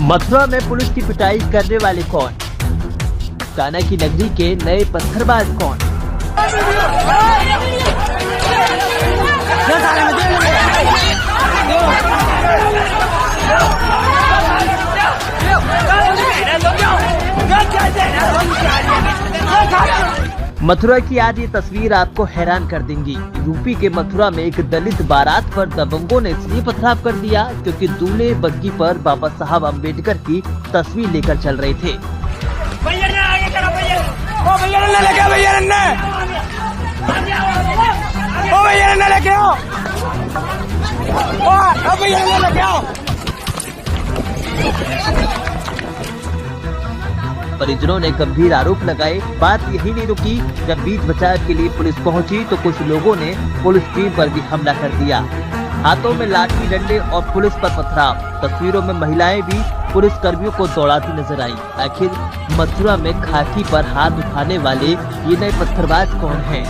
मथुरा में पुलिस की पिटाई करने वाले कौन? कान्हा की नगरी के नए पत्थरबाज कौन? मथुरा की आज ये तस्वीर आपको हैरान कर देंगी। यूपी के मथुरा में एक दलित बारात पर दबंगों ने इसलिए पथराव कर दिया क्योंकि दूल्हे बग्गी पर बाबा साहब अम्बेडकर की तस्वीर लेकर चल रहे थे। परिजनों ने गंभीर आरोप लगाए। बात यही नहीं रुकी, जब बीच बचाव के लिए पुलिस पहुंची तो कुछ लोगों ने पुलिस टीम पर भी हमला कर दिया। हाथों में लाठी डंडे और पुलिस पर पथराव। तस्वीरों में महिलाएं भी पुलिस कर्मियों को दौड़ाती नजर आई। आखिर मथुरा में खाकी पर हाथ उठाने वाले ये नए पत्थरबाज कौन हैं?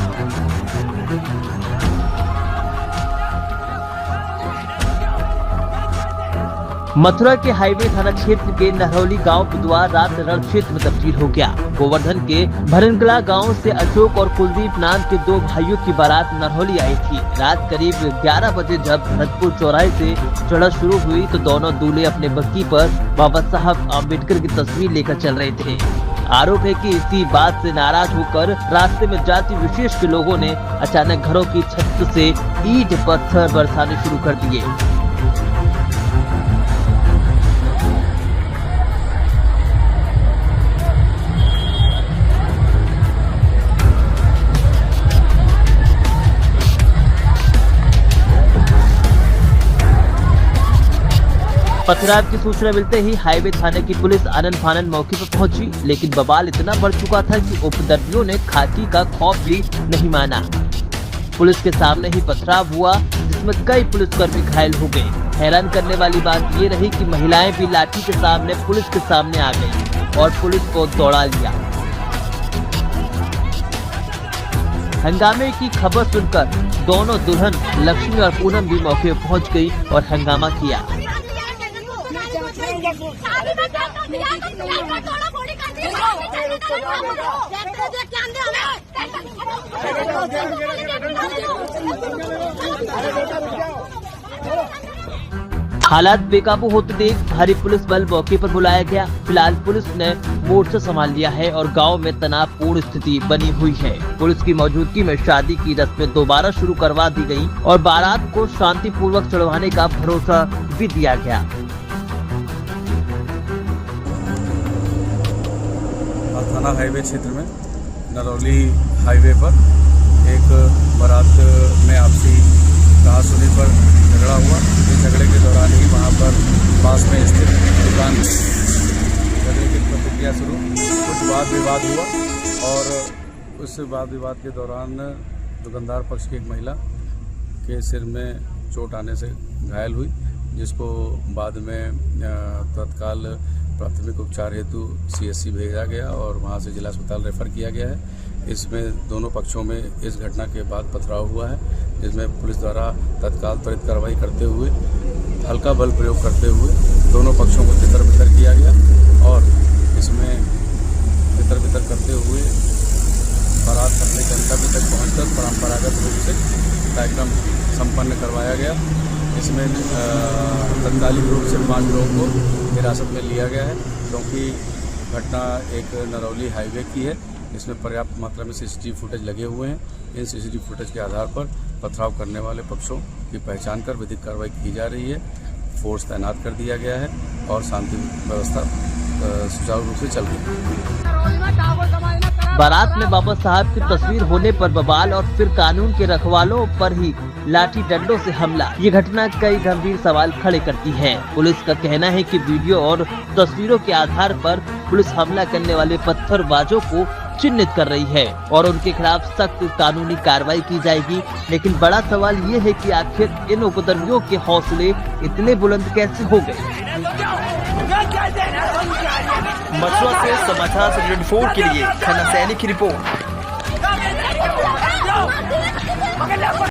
मथुरा के हाईवे थाना क्षेत्र के नरौली गांव बुधवार रात रण क्षेत्र में तब्दील हो गया। गोवर्धन के भरनगला गांव से अशोक और कुलदीप नाम के दो भाइयों की बारात नरौली आई थी। रात करीब 11 बजे जब भरतपुर चौराहे से चढ़ा शुरू हुई तो दोनों दूल्हे अपने बग्गी पर बाबा साहब अम्बेडकर की तस्वीर लेकर चल रहे थे। आरोप है कि इसी बात से नाराज होकर रास्ते में जाति विशेष के लोगों ने अचानक घरों की छत से ईंट पत्थर बरसाने शुरू कर दिए। पथराव की सूचना मिलते ही हाईवे थाने की पुलिस आनन फानन मौके पर पहुंची, लेकिन बवाल इतना बढ़ चुका था कि उपद्रवियों ने खाकी का खौफ भी नहीं माना। पुलिस के सामने ही पथराव हुआ, जिसमें कई पुलिसकर्मी घायल हो गए। हैरान करने वाली बात ये रही कि महिलाएं भी लाठी के सामने पुलिस के सामने आ गयी और पुलिस को दौड़ा लिया। हंगामे की खबर सुनकर दोनों दुल्हन लक्ष्मी और पूनम भी मौके पर पहुँच गयी और हंगामा किया। हालात बेकाबू होते देख भारी पुलिस बल मौके पर बुलाया गया। फिलहाल पुलिस ने मोर्चा संभाल लिया है और गांव में तनावपूर्ण स्थिति बनी हुई है। पुलिस की मौजूदगी में शादी की रस्में दोबारा शुरू करवा दी गयी और बारात को शांतिपूर्वक चढ़वाने का भरोसा भी दिया गया। थाना हाईवे क्षेत्र में नरौली हाईवे पर एक बारात में आपसी कहासुनी पर झगड़ा हुआ। इस झगड़े के दौरान ही वहां पर पास में स्थित दुकान में झगड़े की प्रतिक्रिया शुरू, कुछ वाद विवाद हुआ और उस वाद विवाद के दौरान दुकानदार पक्ष की एक महिला के सिर में चोट आने से घायल हुई, जिसको बाद में तत्काल प्राथमिक उपचार हेतु CSC भेजा गया और वहां से जिला अस्पताल रेफर किया गया है। इसमें दोनों पक्षों में इस घटना के बाद पथराव हुआ है, जिसमें पुलिस द्वारा तत्काल त्वरित कार्रवाई करते हुए हल्का बल प्रयोग करते हुए दोनों पक्षों को तितर-बितर किया गया और इसमें तितर-बितर करते हुए बारात अपने गंतव्य तक पहुँचकर परंपरागत रूप से कार्यक्रम संपन्न करवाया गया। इसमें तत्कालिक रूप से 5 लोगों को हिरासत में लिया गया है, क्योंकि घटना एक नरौली हाईवे की है। इसमें पर्याप्त मात्रा में CCTV फुटेज लगे हुए हैं। इन CCTV फुटेज के आधार पर पथराव करने वाले पक्षों की पहचान कर विधिक कार्रवाई की जा रही है। फोर्स तैनात कर दिया गया है और शांति व्यवस्था सुचारू रूप से चल रही है। बारात में बाबा साहब की तस्वीर होने पर बवाल और फिर कानून के रखवालों पर ही लाठी डंडों से हमला। ये घटना कई गंभीर सवाल खड़े करती है। पुलिस का कहना है कि वीडियो और तस्वीरों के आधार पर पुलिस हमला करने वाले पत्थरबाजों को चिन्हित कर रही है और उनके खिलाफ सख्त कानूनी कार्रवाई की जाएगी। लेकिन बड़ा सवाल ये है कि आखिर इन उपद्रवियों के हौसले इतने बुलंद कैसे हो गए? मथुरा से समाचार से 24 के लिए खन्ना सैनिक की रिपोर्ट।